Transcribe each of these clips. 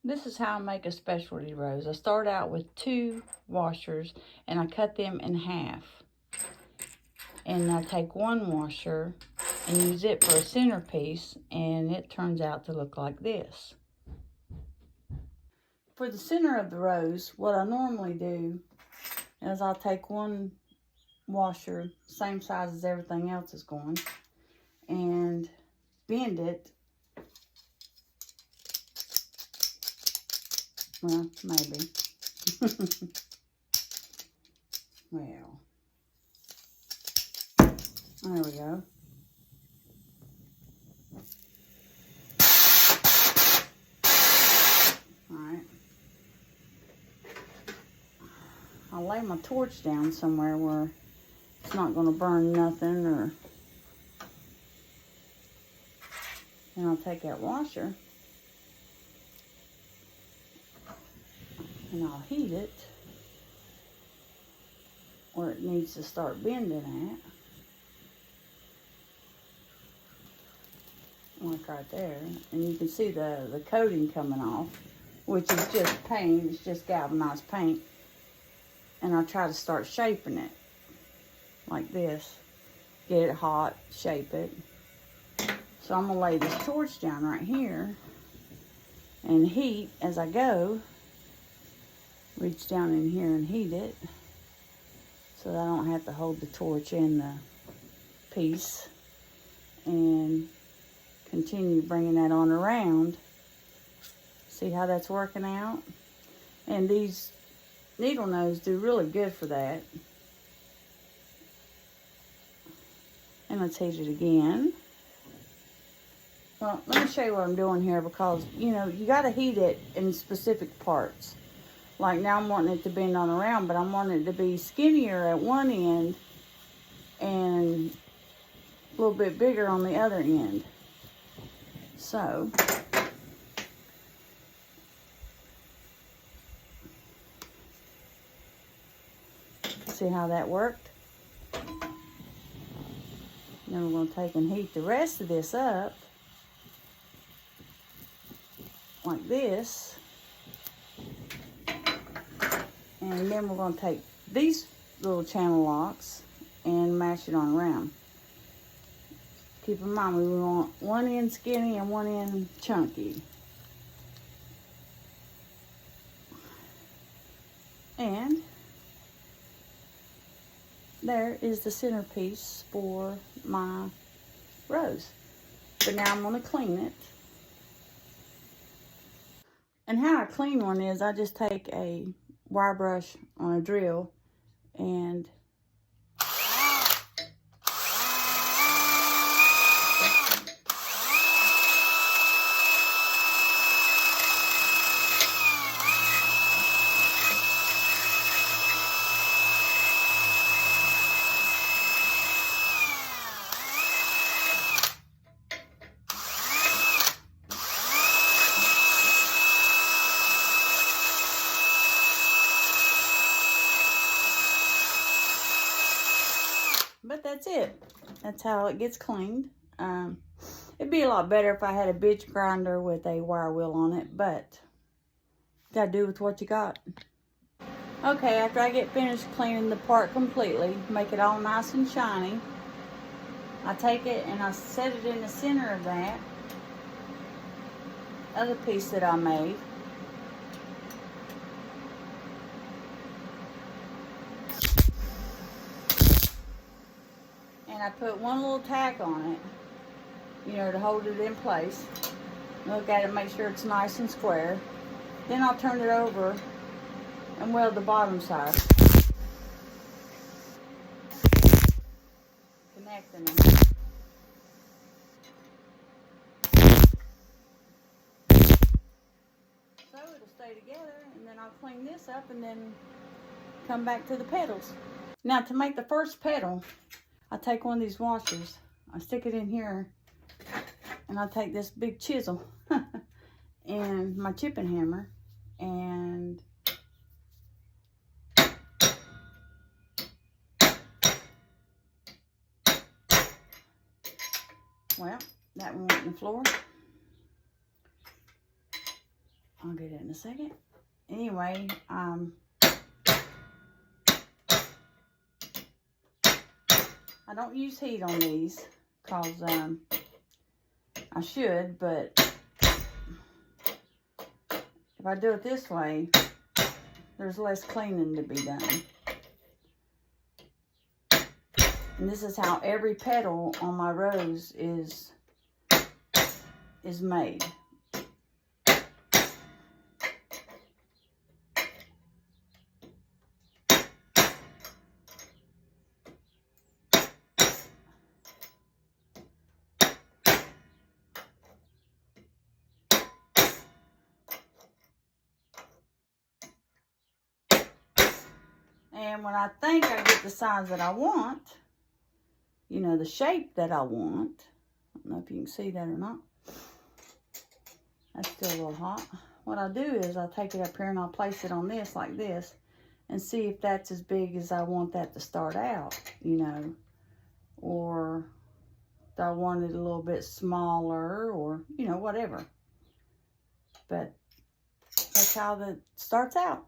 This is how I make a specialty rose. I start out with 2 washers and I cut them in half. And I take 1 washer and use it for a centerpiece, and it turns out to look like this. For the center of the rose, what I normally do is I'll take 1 washer, same size as everything else is going, and bend it. Well, maybe. Well, there we go. Alright. I'll lay my torch down somewhere where it's not going to burn nothing, or... And I'll take that washer and I'll heat it where it needs to start bending at. Like right there. And you can see the coating coming off, which is just paint. It's just galvanized paint. And I'll try to start shaping it like this. Get it hot, shape it. So I'm going to lay this torch down right here and heat as I go. Reach down in here and heat it so that I don't have to hold the torch in the piece. And continue bringing that on around. See how that's working out? And these needle nose do really good for that. And let's heat it again. Well, let me show you what I'm doing here, because, you know, you got to heat it in specific parts. Like now I'm wanting it to bend on around, but I'm wanting it to be skinnier at one end and a little bit bigger on the other end. So, see how that worked? Then we're going to take and heat the rest of this up like this. And then we're going to take these little channel locks and mash it on around. Keep in mind, we want one end skinny and one end chunky. And there is the centerpiece for my rose. But now I'm going to clean it. And how I clean one is I just take a wire brush on a drill and but that's it. That's how it gets cleaned. It'd be a lot better if I had a bitch grinder with a wire wheel on it, but you gotta do with what you got. Okay, after I get finished cleaning the part completely, make it all nice and shiny, I take it and I set it in the center of that other piece that I made. And I put one little tack on it, you know, to hold it in place. Look at it, make sure it's nice and square. Then I'll turn it over and weld the bottom side, connecting them. So it'll stay together, and then I'll clean this up and then come back to the petals. Now to make the first petal, I take one of these washers, I stick it in here, and I take this big chisel and my chipping hammer, and well, that one went in the floor. I'll get it in a second. Anyway, I don't use heat on these because I should, but if I do it this way, there's less cleaning to be done. And this is how every petal on my rose is made. And when I think I get the size that I want, you know, the shape that I want, I don't know if you can see that or not. That's still a little hot. What I'll do is I'll take it up here and I'll place it on this like this and see if that's as big as I want that to start out, you know, or if I want it a little bit smaller or, you know, whatever. But that's how that starts out.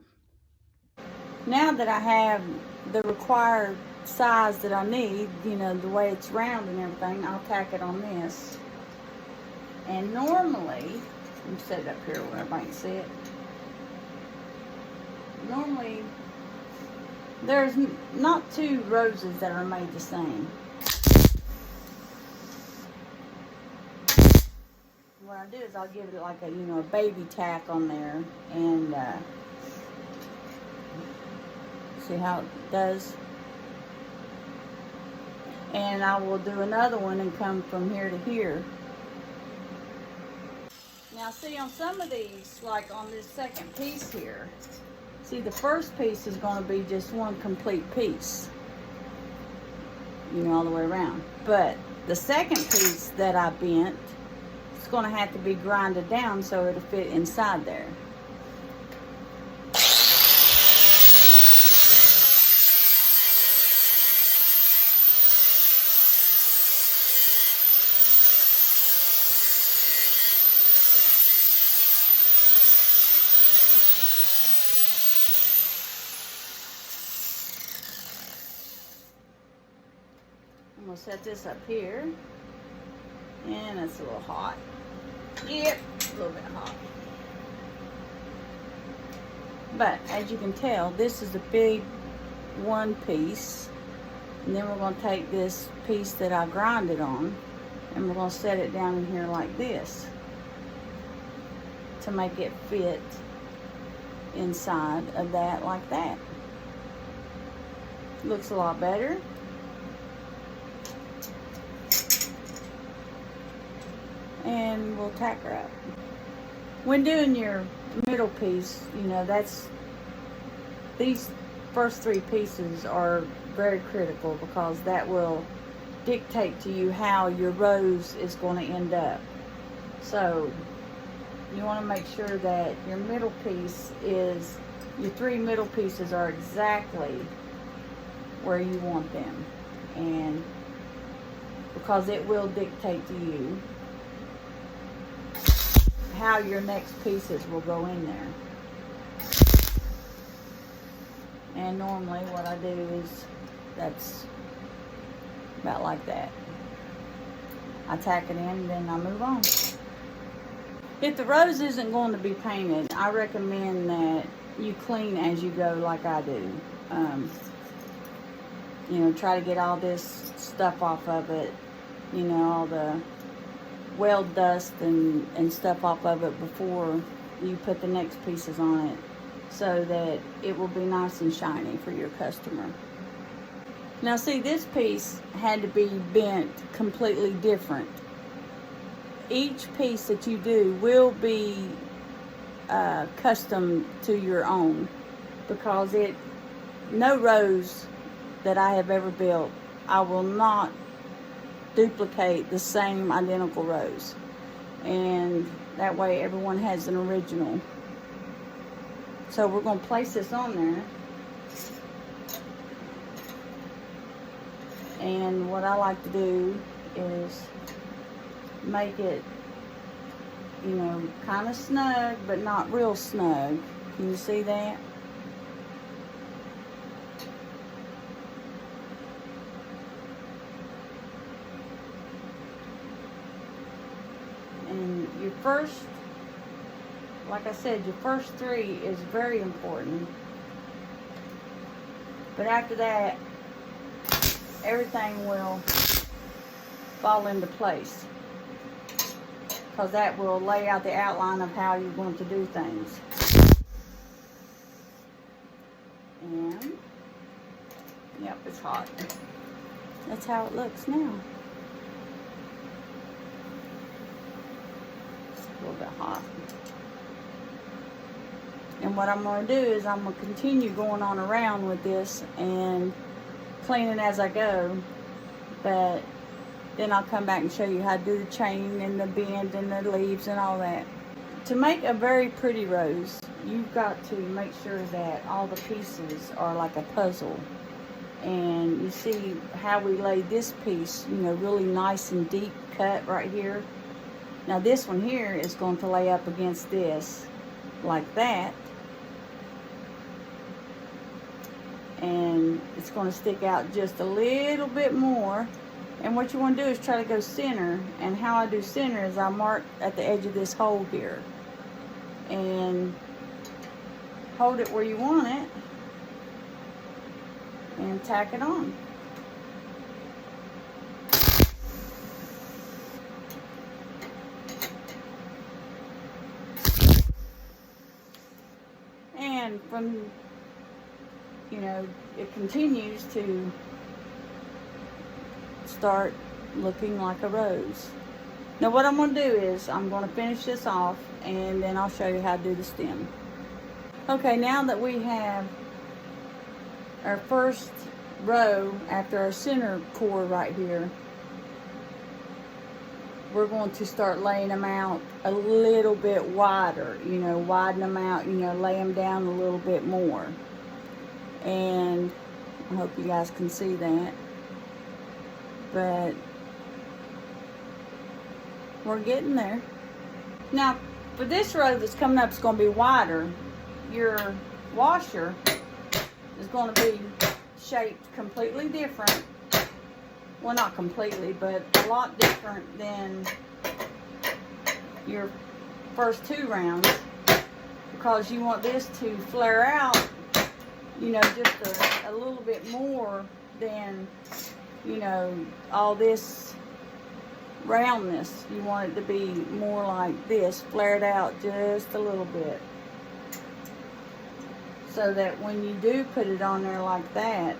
Now that I have the required size that I need, you know, the way it's round and everything, I'll tack it on this. And normally, let me set it up here where everybody can see it. Normally, there's not two roses that are made the same. What I do is I'll give it like a, you know, a baby tack on there and see how it does. And I will do another one and come from here to here. Now see, on some of these, like on this second piece here, see, the first piece is going to be just one complete piece, you know, all the way around. But the second piece that I bent, it's going to have to be grinded down so it'll fit inside there. I'm going to set this up here, and it's a little hot. Yep, a little bit hot. But as you can tell, this is a big one piece, and then we're going to take this piece that I grinded on, and we're going to set it down in here like this to make it fit inside of that like that. Looks a lot better. And we'll tack her up. When doing your middle piece, you know, these first three pieces are very critical because that will dictate to you how your rose is going to end up. So you want to make sure that your middle piece is, your three middle pieces are exactly where you want them, and because it will dictate to you how your next pieces will go in there. And normally what I do is, that's about like that. I tack it in and then I move on. If the rose isn't going to be painted, I recommend that you clean as you go like I do. You know, try to get all this stuff off of it, you know, all the weld dust and stuff off of it before you put the next pieces on it, so that it will be nice and shiny for your customer. Now see, this piece had to be bent completely different. Each piece that you do will be custom to your own, because no rose that I have ever built, I will not duplicate the same identical rose, and that way everyone has an original. So we're going to place this on there, and what I like to do is make it you know, kind of snug, but not real snug. Can you see that? And your first, like I said, your first 3 is very important. But after that, everything will fall into place, because that will lay out the outline of how you're going to do things. And, yep, it's hot. That's how it looks now. It's a little bit hot. And what I'm going to do is I'm going to continue going on around with this and cleaning as I go. But then I'll come back and show you how to do the chain and the bend and the leaves and all that. To make a very pretty rose, you've got to make sure that all the pieces are like a puzzle. And you see how we laid this piece, you know, really nice and deep cut right here. Now this one here is going to lay up against this like that. And it's going to stick out just a little bit more. And what you want to do is try to go center. And how I do center is I mark at the edge of this hole here. And hold it where you want it. And tack it on. And from, you know, it continues to start looking like a rose. Now what I'm going to do is I'm going to finish this off, and then I'll show you how to do the stem. Okay, now that we have our first row after our center core right here, we're going to start laying them out a little bit wider, you know, widen them out, you know, lay them down a little bit more. And I hope you guys can see that. But we're getting there. Now, for this row that's coming up, it's going to be wider. Your washer is going to be shaped completely different. Well, not completely, but a lot different than your first 2 rounds, because you want this to flare out, you know, just a little bit more than, you know, all this roundness. You want it to be more like this, flared out just a little bit, so that when you do put it on there like that,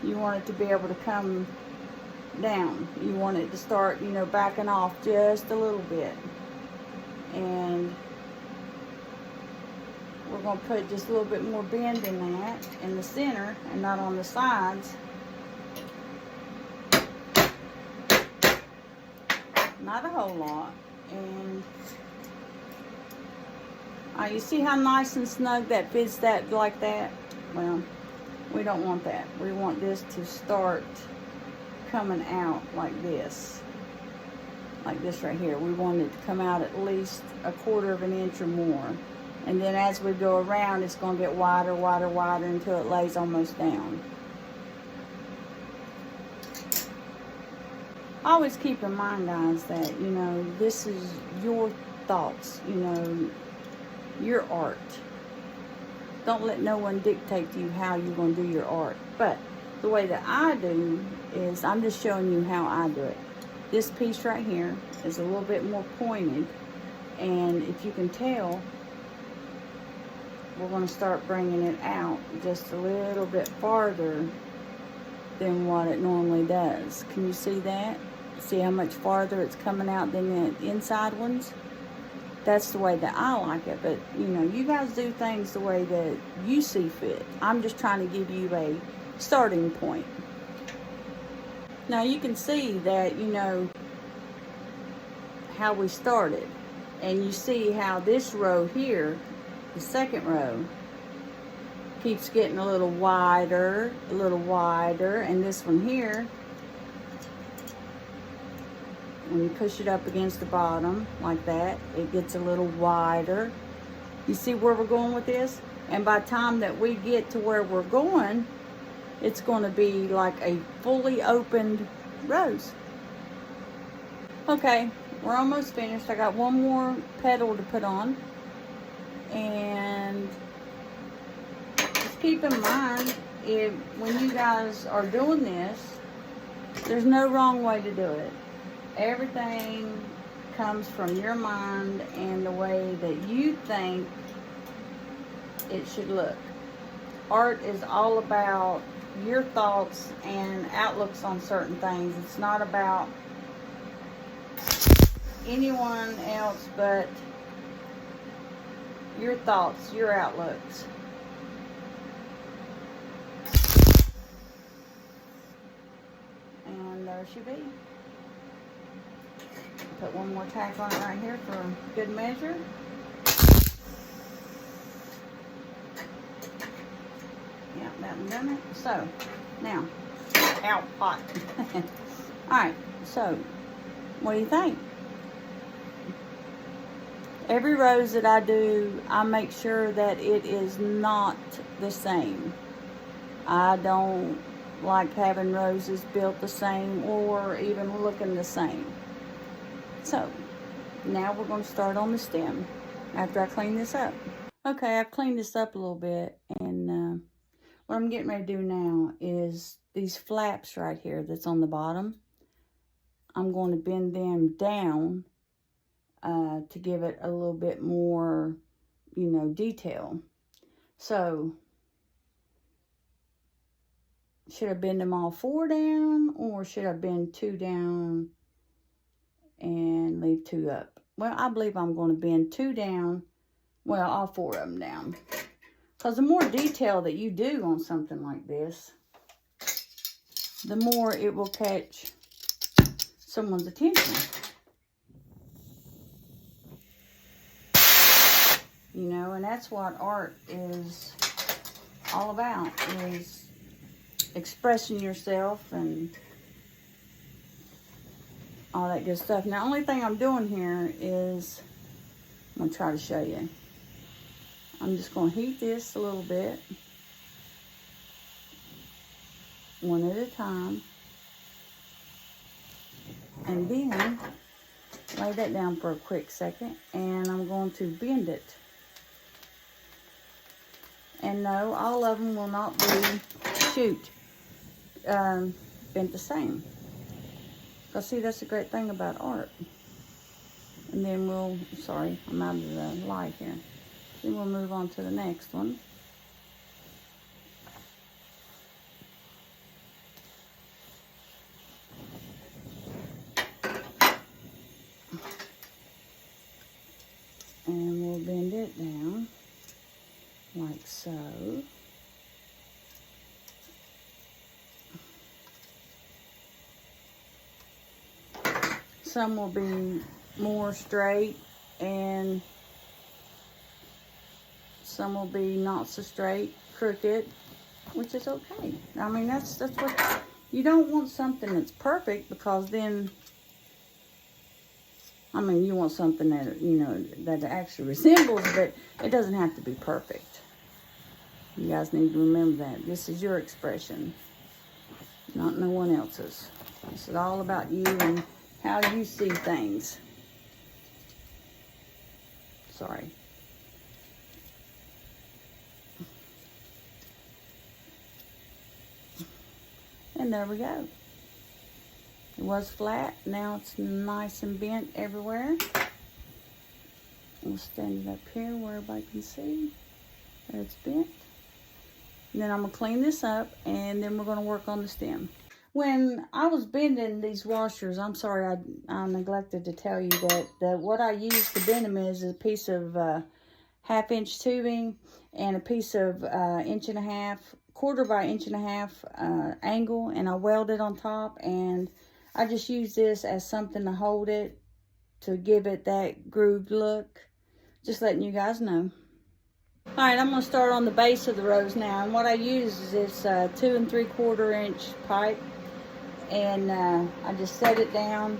you want it to be able to come down. You want it to start, you know, backing off just a little bit. And we're going to put just a little bit more bend in that, in the center and not on the sides. Not a whole lot. And you see how nice and snug that fits that like that? Well, we don't want that. We want this to start coming out like this right here. We want it to come out at least 1/4 of an inch or more. And then as we go around, it's going to get wider, wider, wider until it lays almost down. Always keep in mind, guys, that, you know, this is your thoughts, you know, your art. Don't let no one dictate to you how you're going to do your art. But the way that I do is I'm just showing you how I do it. This piece right here is a little bit more pointed, and if you can tell, we're going to start bringing it out just a little bit farther than what it normally does. Can you see that? See how much farther it's coming out than the inside ones? That's the way that I like it. But, you know, you guys do things the way that you see fit. I'm just trying to give you a starting point. Now you can see that, you know, how we started. And you see how this row here, the second row, keeps getting a little wider, and this one here, and you push it up against the bottom like that. It gets a little wider. You see where we're going with this? And by the time that we get to where we're going, it's going to be like a fully opened rose. Okay, we're almost finished. I got one more petal to put on. And just keep in mind, when you guys are doing this, there's no wrong way to do it. Everything comes from your mind and the way that you think it should look. Art is all about your thoughts and outlooks on certain things. It's not about anyone else but your thoughts, your outlooks. And there she be. Put one more tack on it right here for good measure. Yeah, that one done it. So, now, ow, hot. Alright, so, what do you think? Every rose that I do, I make sure that it is not the same. I don't like having roses built the same or even looking the same. So, now we're going to start on the stem after I clean this up. Okay, I've cleaned this up a little bit, and what I'm getting ready to do now is these flaps right here that's on the bottom. I'm going to bend them down to give it a little bit more, you know, detail. So, should I bend them all 4 down, or should I bend 2 down and leave 2 up? Well, I believe I'm going to bend 2 down, well, all 4 of them down. Because the more detail that you do on something like this, the more it will catch someone's attention. You know, and that's what art is all about, is expressing yourself and all that good stuff. Now, the only thing I'm doing here is, I'm going to try to show you. I'm just going to heat this a little bit, one at a time, and then lay that down for a quick second, and I'm going to bend it. And no, all of them will not be, bent the same. Because see, that's the great thing about art. And then we'll, sorry, I'm out of the light here. Then we'll move on to the next one. And we'll bend it down like so. Some will be more straight and some will be not so straight, crooked, which is okay. I mean, that's what, you don't want something that's perfect, because then, I mean, you want something that, you know, that actually resembles, but it doesn't have to be perfect. You guys need to remember that. This is your expression, not no one else's. This is all about you and how you see things. Sorry. And there we go. It was flat. Now it's nice and bent everywhere. We'll stand it up here where everybody can see that it's bent. And then I'm going to clean this up, and then we're going to work on the stem. When I was bending these washers, I'm sorry, I neglected to tell you that what I use to bend them is a piece of 1/2-inch tubing and a piece of 1.5 inch, quarter by 1.5 inch angle, and I weld it on top, and I just use this as something to hold it, to give it that grooved look. Just letting you guys know. Alright, I'm going to start on the base of the rose now, and what I use is this 2 3/4 inch pipe, and I just set it down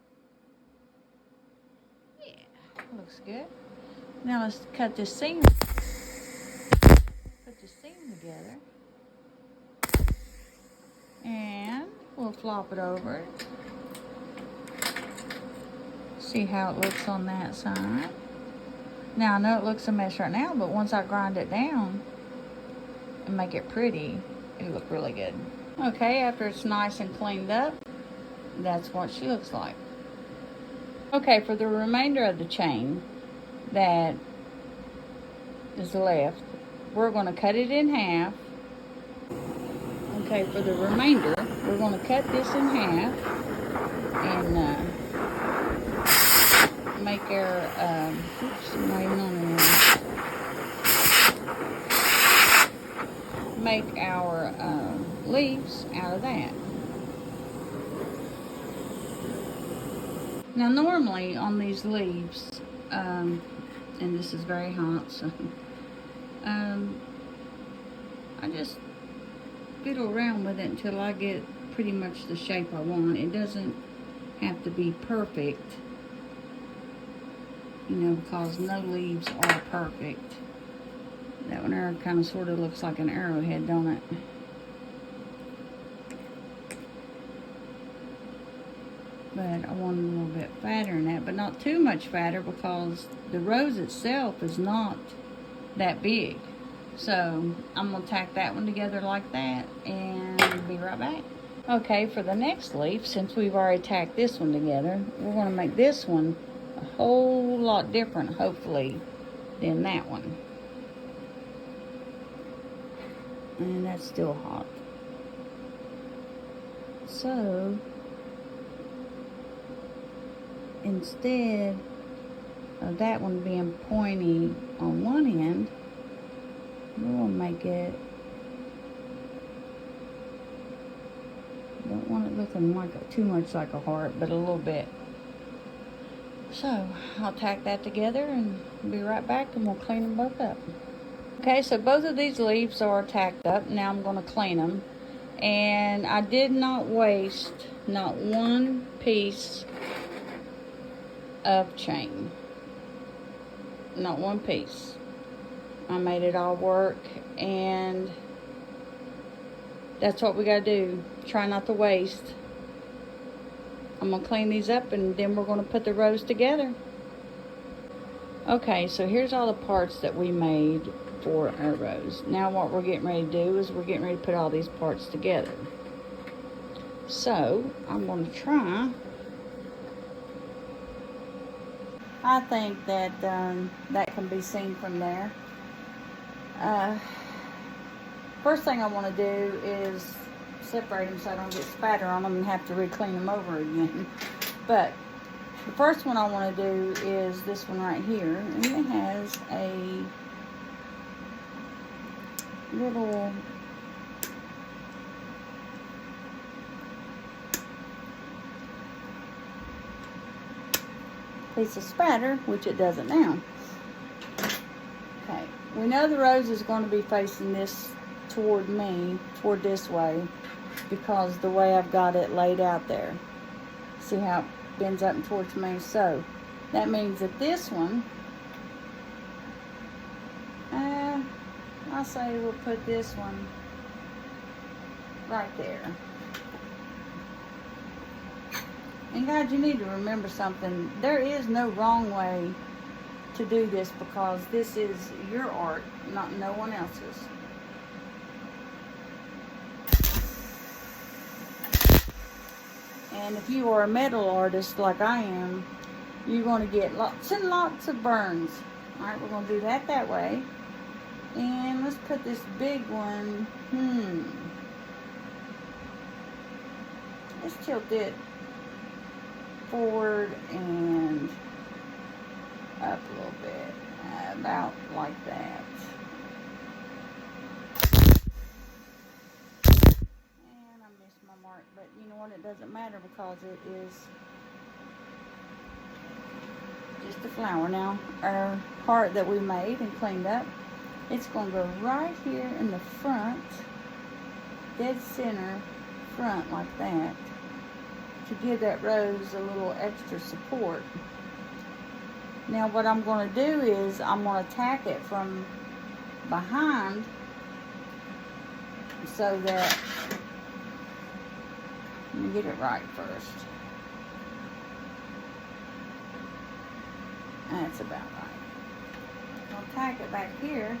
looks good. Now let's cut this seam. Put the seam together. And we'll flop it over. See how it looks on that side. Now I know it looks a mess right now, but once I grind it down and make it pretty, it'll look really good. Okay, after it's nice and cleaned up, that's what she looks like. Okay, for the remainder of the chain that is left, we're going to cut it in half. Okay, for the remainder, we're going to cut this in half and make our, oops, I'm not even on there. Make our leaves out of that. Now normally on these leaves, and this is very hot, so I just fiddle around with it until I get pretty much the shape I want. It doesn't have to be perfect, you know, because no leaves are perfect. That one there kind of sort of looks like an arrowhead, don't it? But I want it a little bit fatter than that, but not too much fatter because the rose itself is not that big. So I'm going to tack that one together like that and be right back. Okay, for the next leaf, since we've already tacked this one together, we're going to make this one a whole lot different, hopefully, than that one. And that's still hot. So instead of that one being pointy on one end, we're going to make it, don't want it looking like too much like a heart, but a little bit. So I'll tack that together and be right back, and we'll clean them both up. Okay, so both of these leaves are tacked up. Now I'm going to clean them. And I did not waste not one piece of chain. Not one piece. I made it all work, and that's what we got to do. Try not to waste. I'm going to clean these up, and then we're going to put the rose together. Okay, so here's all the parts that we made for our rose. Now what we're getting ready to do is we're getting ready to put all these parts together. So I'm going to try. I think that that can be seen from there. First thing I want to do is separate them so I don't get spatter on them and have to re-clean them over again. But the first one I want to do is this one right here, and it has a little piece of spatter, which it doesn't now. Okay, we know the rose is going to be facing this toward me, toward this way, because the way I've got it laid out there. See how it bends up and towards me? So that means that this one, I'll say we'll put this one right there. And guys, you need to remember something. There is no wrong way to do this, because this is your art, not no one else's. And if you are a metal artist like I am, you're going to get lots and lots of burns. Alright, we're going to do that way. And let's put this big one, let's tilt it forward and up a little bit, about like that. And I missed my mark, but you know what, it doesn't matter because it is just a flower. Now, our heart that we made and cleaned up, it's going to go right here in the front, dead center front like that, to give that rose a little extra support. Now what I'm going to do is I'm going to tack it from behind so that, let me get it right first. That's about right. I'll tack it back here.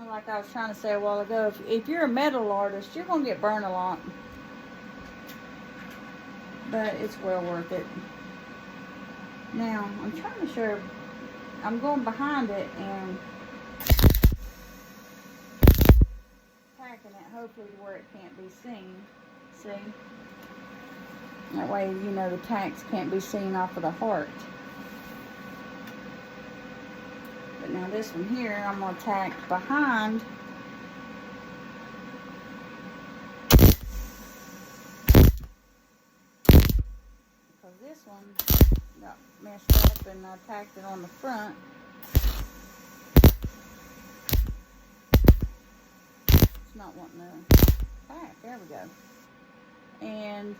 Like I was trying to say a while ago, if you're a metal artist, you're going to get burned a lot. But it's well worth it. Now, I'm trying to show, I'm going behind it and tacking it, hopefully to where it can't be seen. See? That way, you know, the tacks can't be seen off of the heart. But now this one here, I'm going to tack behind. Because this one got messed up and I tacked it on the front. It's not wanting to tack. There we go. And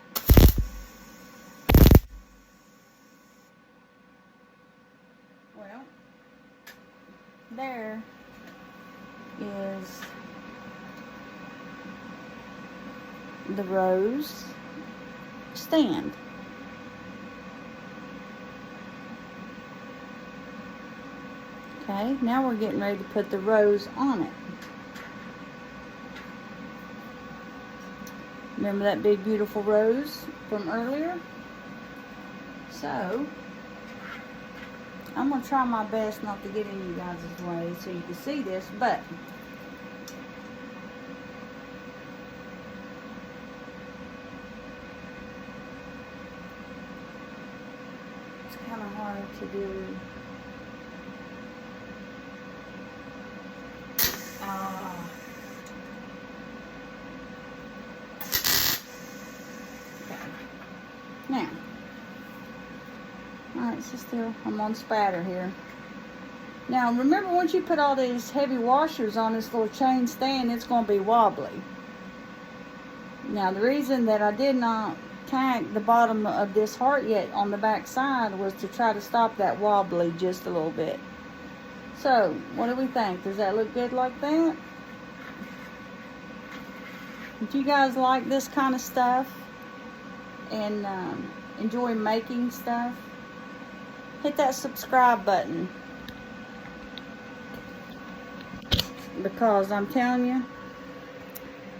well, there is the rose stand. Okay, now we're getting ready to put the rose on it. Remember that big beautiful rose from earlier? So I'm going to try my best not to get in you guys' way so you can see this, but it's kind of hard to do. Okay. Now, alright, so still, I'm on spatter here. Now, remember, once you put all these heavy washers on this little chain stand, it's going to be wobbly. Now, the reason that I did not tack the bottom of this heart yet on the back side was to try to stop that wobbly just a little bit. So, what do we think? Does that look good like that? If you guys like this kind of stuff and enjoy making stuff, hit that subscribe button, because I'm telling you,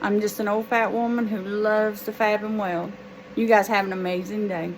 I'm just an old fat woman who loves to fab and weld. You guys have an amazing day.